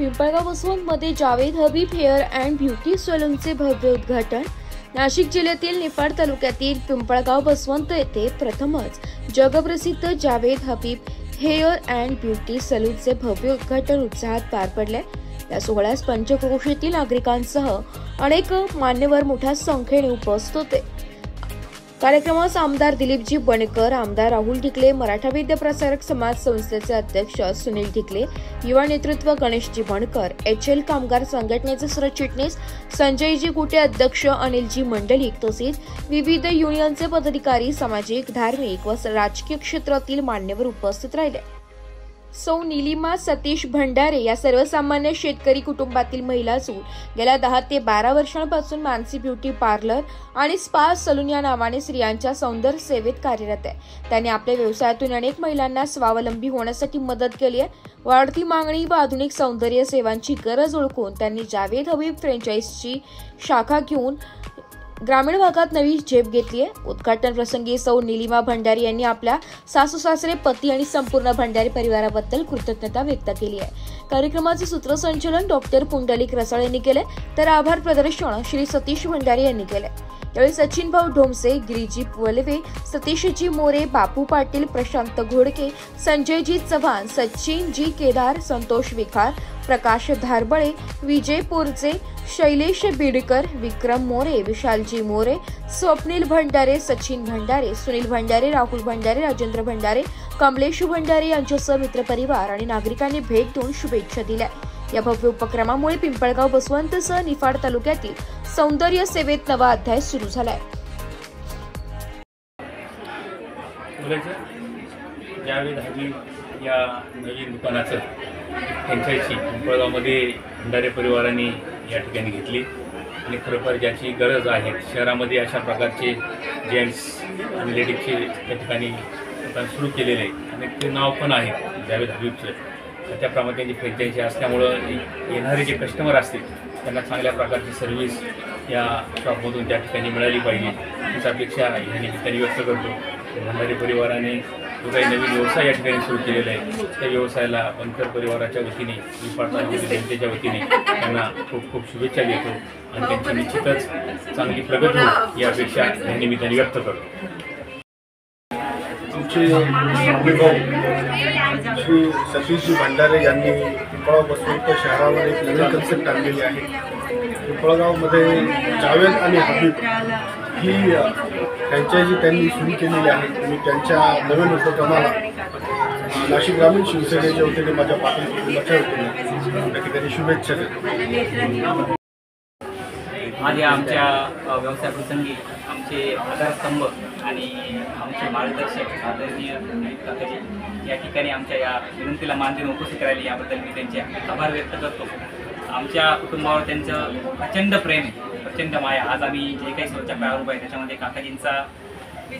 पिंपळगाव बसवंतमध्ये Javed Habib hair and beauty सलूनचे भव्य उद्घाटन। नाशिक जिल्ह्यातील निफाड तालुक्यातील पिंपळगाव बसवंत येथे प्रथमच जगप्रसिद्ध Javed Habib hair and beauty सलूनचे भव्य उद्घाटन उत्साहात पार पडले। या सोहळ्यास पंचक्रोशीतील नागरिकांसह अनेक मान्यवर मोठ्या संख्येने उपस्थित होते। कार्यक्रमास आमदार दिलीपजी बनकर, आमदार राहुल ढिकले, मराठा विद्या प्रसारक समाज संस्थेचे अध्यक्ष सुनील ढिकले, युवा नेतृत्व गणेशजी बनकर, HL कामगार संघटनेचे सरचिटणीस संजयजी कुटे, अध्यक्ष अनिलजी मंडलिक तसेच विविध युनियनचे पदाधिकारी, सामाजिक, धार्मिक व राजकीय क्षेत्रातील मान्यवर उपस्थित राहिले। सौ नीलिमा सतीश भंडारे या सर्वसामान्य शेतकरी कुटुंबातील महिला असून गेल्या 10 ते 12 वर्षांपासून मानसी ब्युटी पार्लर आणि स्पा सलून या नावाने स्त्रियांच्या सौंदर्य सेवेत कार्यरत आहे। त्यांनी आपल्या व्यवसायातून अनेक महिलांना स्वावलंबी होण्यासाठी मदत केली आहे। वाढती मागणी व आधुनिक सौंदर्य सेवांची गरज ओळखून त्यांनी जावेद हबीब फ्रँचाइझची शाखा घेऊन ग्रामीण भागात नवी झेप घेतली आहे। उद्घाटन प्रसंगी सौ नीलिमा भंडारी यांनी आपल्या सासू सासरे, पती आणि संपूर्ण भंडारी परिवाराबद्दल कृतज्ञता व्यक्त केली आहे। कार्यक्रमाचे सूत्रसंचालन डॉक्टर पुंडलिक रसाळ यांनी केले, तर आभार प्रदर्शन श्री सतीश भंडारी यांनी केले। यावेळी सचिन भाऊ ढोमसे, गिरीजी वलवे, सतीशजी मोरे, बापू पाटील, प्रशांत घोडके, संजयजी चव्हाण, सचिनजी केदार, संतोष विखार, प्रकाश धारबळे, विजय पोरचे, शैलेश बिडकर, विक्रम मोरे, विशालजी मोरे, स्वप्नील भंडारे, सचिन भंडारे, सुनील भंडारे, राहुल भंडारे, राजेंद्र भंडारे, कमलेश भंडारे यांच्यासह मित्रपरिवार आणि नागरिकांनी भेट देऊन शुभेच्छा दिल्या। या भव्य उपक्रमामुळे पिंपळगाव बसवंतसह निफाड तालुक्यातील सौंदर्य सेवेत नवा अध्याय सुरू झालाय। जावेद हबीब या नवीन दुकानाचं फ्रँचायझी पिंपळगावमध्ये भंडारे परिवाराने या ठिकाणी घेतली आणि खरोखर ज्याची गरज आहे शहरामध्ये अशा प्रकारचे जेंट्स आणि लेडीजचे त्या ठिकाणी दुकान सुरू केलेले आहे आणि ते नाव पण आहे जावेद हबीबचं। त्याप्रमाणे त्यांची फ्रँचायझी असल्यामुळं येणारे जे कस्टमर असतील त्यांना चांगल्या प्रकारची सर्व्हिस या शॉपमधून त्या ठिकाणी मिळाली पाहिजे हीच अपेक्षा या निमित्ताने व्यक्त करतो। भंडारी परिवाराने जो काही नवीन व्यवसाय या ठिकाणी सुरू केलेला आहे त्या व्यवसायाला बनकर परिवाराच्या वतीने, निफाड तालुक्यातील जनतेच्या वतीने त्यांना खूप खूप शुभेच्छा देतो आणि त्यांची निश्चितच चांगली प्रगती हो या अपेक्षा या निमित्ताने व्यक्त करतो। आमचे श्री सतीशजी भंडारे यांनी पिंपळगाव बसवंत शहरावर एक नवीन कन्सेप्ट आणलेली आहे। पिंपळगावमध्ये जावेद आणि हबीब ही फ्रँचायझी त्यांनी सुरू केलेली आहे आणि त्यांच्या नवीन उपक्रमाला नाशिक ग्रामीण शिवसेनेच्या वतीने माझ्या पाटील कुटुंबाच्या वतीने त्या ठिकाणी शुभेच्छा देतो। आज आमच्या व्यवसायाप्रसंगी आमचे आधारस्तंभ आणि आमचे मार्गदर्शक आदरणीय काकाजी या ठिकाणी आमच्या या विनंतीला मान देऊन उपस्थित राहिले याबद्दल मी त्यांचे आभार व्यक्त करतो। आमच्या कुटुंबावर त्यांचं प्रचंड प्रेम, प्रचंड माया। आज आम्ही जे काही स्वतःच्या पायावर उभा आहे त्याच्यामध्ये काकाजींचा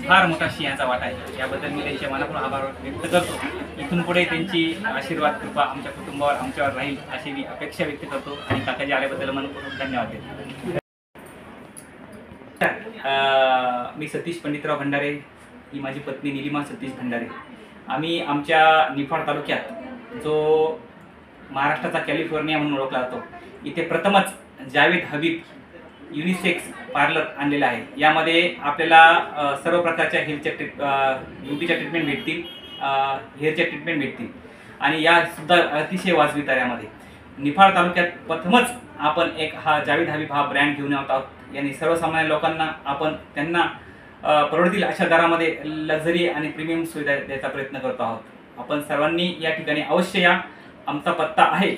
फार मोठा सिंहाचा वाटा आहे, याबद्दल मी त्यांच्या मनापासून आभार व्यक्त करतो। इथून पुढे त्यांची आशीर्वाद कृपा आमच्या कुटुंबावर आमच्यावर राहील अशी मी अपेक्षा व्यक्त करतो आणि काकाजी आल्याबद्दल मनपूर्वक धन्यवाद देतो। मी सतीश पंडितराव भंडारे, ही माझी पत्नी नीलिमा सतीश भंडारे। आम्ही आमच्या निफाड तालुक्यात जो महाराष्ट्राचा कॅलिफोर्निया म्हणून ओळखला जातो इथे प्रथमच जावेद हबीब युनिसेक्स पार्लर आणलेला आहे। यामध्ये आपल्याला सर्व प्रकारच्या ब्युटीच्या ट्रीटमेंट भेटतील, हेअरच्या ट्रीटमेंट भेटतील आणि या सुद्धा अतिशय वाजवी दरामध्ये। निफाड तालुक्यात प्रथमच आपण एक हा जावेद हबीब हा ब्रँड घेऊन येत आहोत। यांनी सर्वसामान्य लोकांना आपण त्यांना परवडतील अशा दरामध्ये लक्झरी आणि प्रीमियम सुविधा द्यायचा प्रयत्न करतो आहोत। आपण सर्वांनी या ठिकाणी अवश्य या। आमचा पत्ता आहे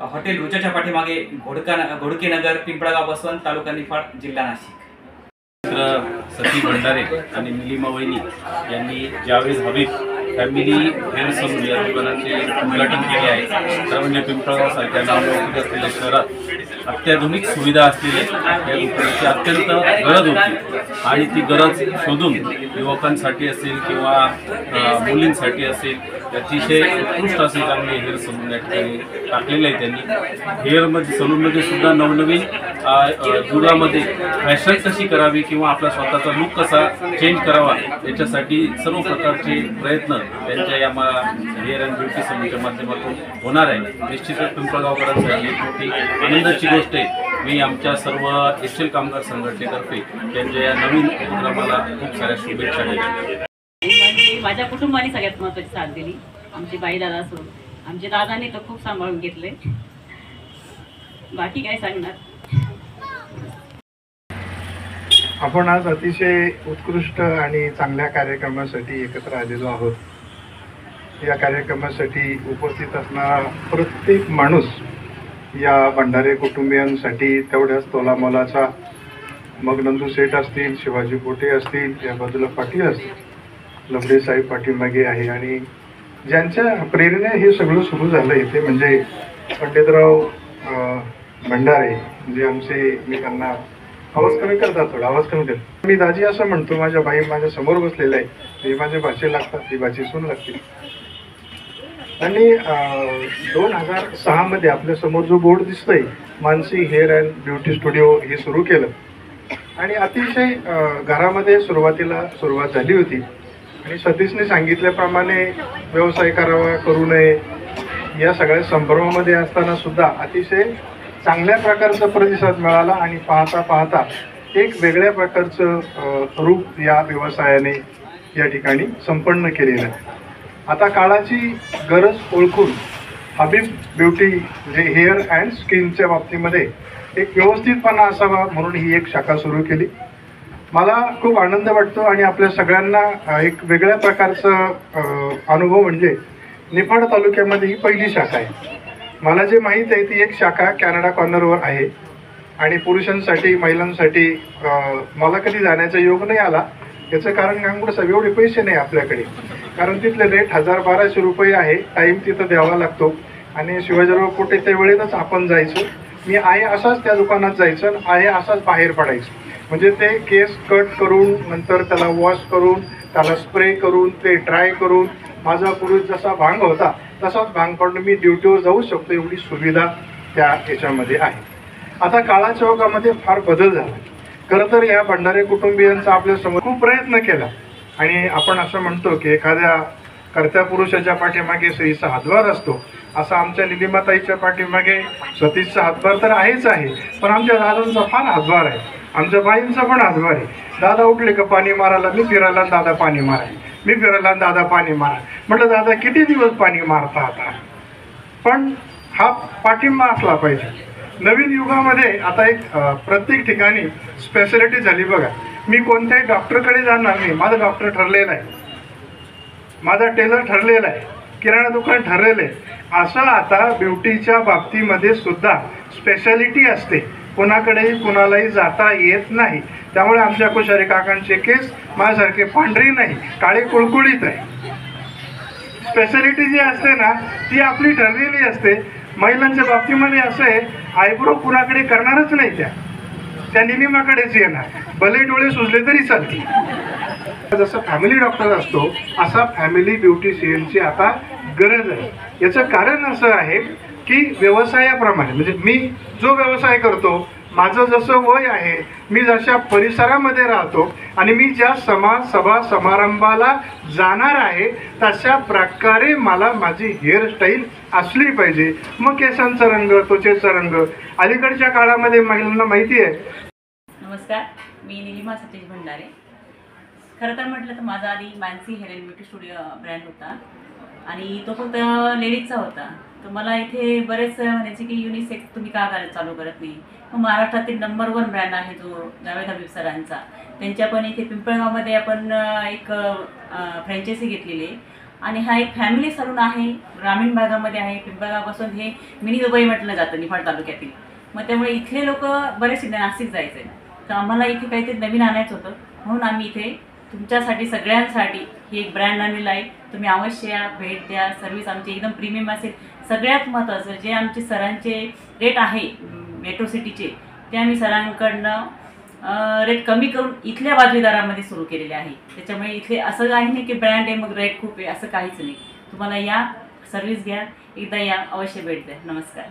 हॉटेल रुचाच्या पाठीमागे, घोडके नगर, पिंपळगाव बसवंत, तालुका निफाड, जिल्हा नाशिक। सतीश भंडारे आणि नीलिमा वहिनी यांनी Javed Habib family hair salon या दुकानाचे उद्घाटन केले आहे। तर म्हणजे पिंपळगावसारख्या नावलौकिक असलेल्या शहरात अत्याधुनिक सुविधा असलेल्या या दुकानाची अत्यंत गरज होती आणि ती गरज शोधून युवकांसाठी असेल किंवा मुलींसाठी असेल अतिशय उत्कृष्ट असे चांगले हेअर सलून या ठिकाणी टाकलेले आहे त्यांनी। हेअरमध्ये सलूनमध्ये सुद्धा नवनवीन युगामध्ये फॅशन कशी करावी किंवा आपला स्वतःचा लुक कसा चेंज करावा याच्यासाठी सर्व प्रकारचे प्रयत्न त्यांच्या या हेअर अँड ब्युटी सलूनच्या माध्यमातून होणार आहे, निश्चितच पिंपळगावकरांसाठी एक मोठी आनंदाची गोष्ट आहे. मी आमच्या सर्व एसटीएल कामगार संघटनेतर्फे त्यांच्या या नवीन उपक्रमाला खूप साऱ्या शुभेच्छा देतो. माझ्या कुटुंबाने सगळ्यात महत्त्वाची साथ दिली. आमचे बाई दादा सोडून आमच्या दादाने तर खूप सांभाळून घेतले. बाकी काय सांगणार. आपण आज अतिशय उत्कृष्ट आणि चांगल्या कार्यक्रमासाठी एकत्र आलेलो आहोत. या कार्यक्रमासाठी उपस्थित असणारा प्रत्येक माणूस या भंडारे कुटुंबियांसाठी तेवढ्याच तोलामोलाचा. मग नंदू सेठ असतील, शिवाजी पोटे असतील, या बाजूला पाटील असतील, लबडे साहेब पाठीमागे आहे. आणि ज्यांच्या प्रेरणेने हे सगळं सुरू झालं आहे ते म्हणजे पंडितराव भंडारे, जे आमचे, मी त्यांना आवाज कमी करतात, थोडा आवाज कमी करतात. मी दाजी असं म्हणतो. माझ्या बाई माझ्या समोर बसलेल्या आहे, हे माझे भाचे लागतात, ही भाची सून लागते. आणि 2006 मध्ये आपल्या समोर जो बोर्ड दिसतोय, Mansi hair and beauty studio, हे सुरू केलं. आणि अतिशय घरामध्ये सुरुवात झाली होती. आणि सतीशने सांगितल्याप्रमाणे व्यवसाय करावा, करू नये, या सगळ्या संभ्रमामध्ये असताना सुद्धा अतिशय चांगल्या प्रकारचा प्रतिसाद मिळाला. आणि पाहता पाहता एक वेगळ्या प्रकारचं रूप या व्यवसायाने या ठिकाणी संपन्न केलेलं आहे. आता काळाची गरज ओळखून हबीब ब्युटी म्हणजे हेअर अँड स्किनच्या बाबतीमध्ये एक व्यवस्थितपणा असावा म्हणून ही एक शाखा सुरू केली. मला खूप आनंद वाटतो. आणि आपल्या सगळ्यांना एक वेगळ्या प्रकारचा अनुभव म्हणजे निफाड तालुक्यामध्ये ही पहिली शाखा आहे. मला जे माहीत आहे ती एक शाखा कॅनडा कॉर्नरवर आहे. आणि पुरुषांसाठी, महिलांसाठी मला कधी जाण्याचा योग नाही आला. याचं कारण गांगुड साहेब, एवढे पैसे नाही आपल्याकडे. कारण तिथले रेट 1000-1200 रुपये आहे. टाईम तिथं द्यावा लागतो. आणि शिवाजीराव पोटे त्या वेळेतच आपण जायचं. मी आहे असाच त्या दुकानात जायचं आणि आहे असाच बाहेर पडायचं. म्हणजे ते केस कट करून, नंतर त्याला वॉश करून, त्याला स्प्रे करून, ते ड्राय करून, माझा पूर्वी जसा भांग होता तसाच भांग पडून मी ड्युटीवर जाऊ शकतो, एवढी सुविधा त्या याच्यामध्ये आहे. आता काळाच्या ओघामध्ये फार बदल झाला. खरं तर या भंडारे कुटुंबियांचा आपल्यासमोर खूप प्रयत्न केला. आणि आपण असं म्हणतो की एखाद्या कर्त्या पुरुषाच्या पाठीमागे सईचा हातभार असतो, असा आमच्या निलिमाताईच्या पाठीमागे सतीशचा हातभार तर आहेच आहे, पण आमच्या दादांचा फार हातभार आहे. आमच्या बाईंचा पण हातभार आहे. दादा उठले का पाणी मारायला, मी फिरायला दादा पाणी माराय, मी फिरायला दादा पाणी मारा. म्हटलं दादा किती दिवस पाणी मारता आता. पण हा पाठिंबा असला पाहिजे. नवीन युगामध्ये आता एक प्रत्येक ठिकाणी स्पेशालिटी झाली बघा. मी कोणत्याही डॉक्टरकडे जाणार नाही, माझा डॉक्टर ठरलेला आहे, माझा टेलर ठरलेला आहे, किराणा दुकान ठरलेलं आहे. असं आता ब्युटीच्या बाबतीमध्ये सुद्धा स्पेशालिटी असते. कोणाकडेही कुणालाही जाता येत नाही. त्यामुळे आमच्या कोश्यारी काकांचे केस माझ्यासारखे पांढरी नाही, काळे कुळकुळीत आहे. स्पेशालिटी जी असते ना ती आपली ठरलेली असते. महिलांच्या बाबतीमध्ये असं आहे, आयब्रो कुणाकडे करणारच नाही, त्या निलिमाकडेच येणार. भले डोळे सुजले तरी चालतील. जसं फॅमिली डॉक्टर असतो असा फॅमिली ब्युटिशियनची आता गरज आहे. याचं कारण असं आहे की व्यवसायाप्रमाणे, म्हणजे मी जो व्यवसाय करतो, माझं जसं वय आहे, मी जशा परिसरामध्ये राहतो आणि मी ज्या सभा समारंभाला जाणार आहे तशा प्रकारे मला माझी हेअरस्टाईल असली पाहिजे. मग केसांचा रंग, त्वचेचा रंग. अलीकडच्या काळामध्ये महिलांना माहिती आहे. नमस्कार, मी निलिमा सतीश भंडारे. खरं तर म्हटलं तर माझा आधी Mansi hair and beauty studio brand होता आणि तो फक्त लेडीजचा होता. तर मला इथे बरेच म्हणायचे की युनिसेक्स तुम्ही का चालू करत नाही. मग महाराष्ट्रातील नंबर 1 ब्रँड आहे जो जावेद हबीब सरांचा, त्यांच्या पण इथे पिंपळगावमध्ये आपण एक फ्रँचायझी घेतलेली आहे. आणि हा एक फॅमिली सलून आहे, ग्रामीण भागामध्ये आहे. पिंपळगावपासून हे मिनी दुबई म्हटलं जातं निफाड तालुक्यातील. मग त्यामुळे इथले लोक बरेच नाशिक जायचे. तर आम्हाला इथे काहीतरी नवीन आणायचं होतं, म्हणून आम्ही इथे तुमच्यासाठी सगळ्यांसाठी ही एक ब्रँड आणलेला आहे. तुम्ही अवश्य या, भेट द्या. सर्व्हिस आमची एकदम प्रीमियम असेल. सगळ्यात महत्त्वाचं जे आमचे सरांचे रेट आहे मेट्रो सिटीचे, ते आम्ही सरांकडनं रेट कमी करून इथल्या बाजूदारामध्ये सुरू केलेले आहे. त्याच्यामुळे इथे असं काही नाही की ब्रँड आहे मग रेट खूप आहे, असं काहीच नाही. तुम्हाला या, सर्व्हिस घ्या, एकदा या, अवश्य भेट द्या. नमस्कार.